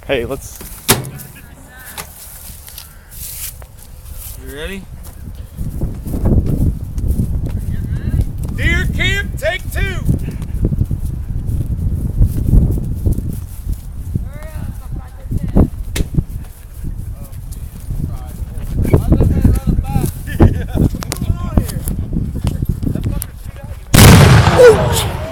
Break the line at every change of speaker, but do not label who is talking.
Hey, let's.
You ready?
Deer camp, take 2.
That fucker shoot at you, man.